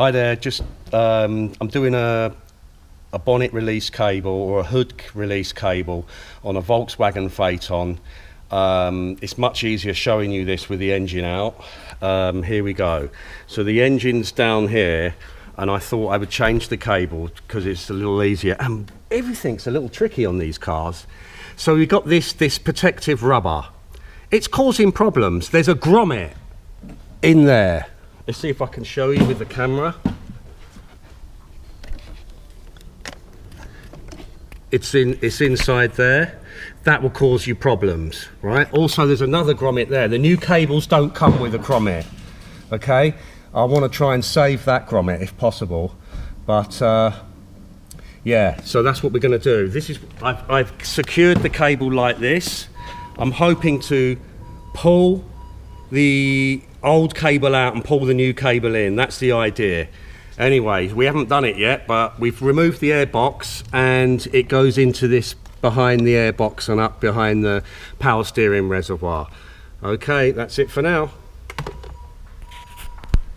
Hi there, just I'm doing a bonnet release cable or a hood release cable on a Volkswagen Phaeton. It's much easier showing you this with the engine out. Here we go. So the engine's down here, and I thought I would change the cable because it's a little easier, and everything's a little tricky on these cars. So we've got this protective rubber. It's causing problems. There's a grommet in there. Let's see if I can show you with the camera. It's inside there. That will cause you problems, right? Also, there's another grommet there. The new cables don't come with a grommet, okay? I want to try and save that grommet if possible, but yeah, so that's what we're going to do. This is, I've secured the cable like this. I'm hoping to pull the old cable out and pull the new cable in. That's the idea. Anyway, we haven't done it yet, but we've removed the airbox, and it goes into this behind the airbox and up behind the power steering reservoir. Okay, that's it for now.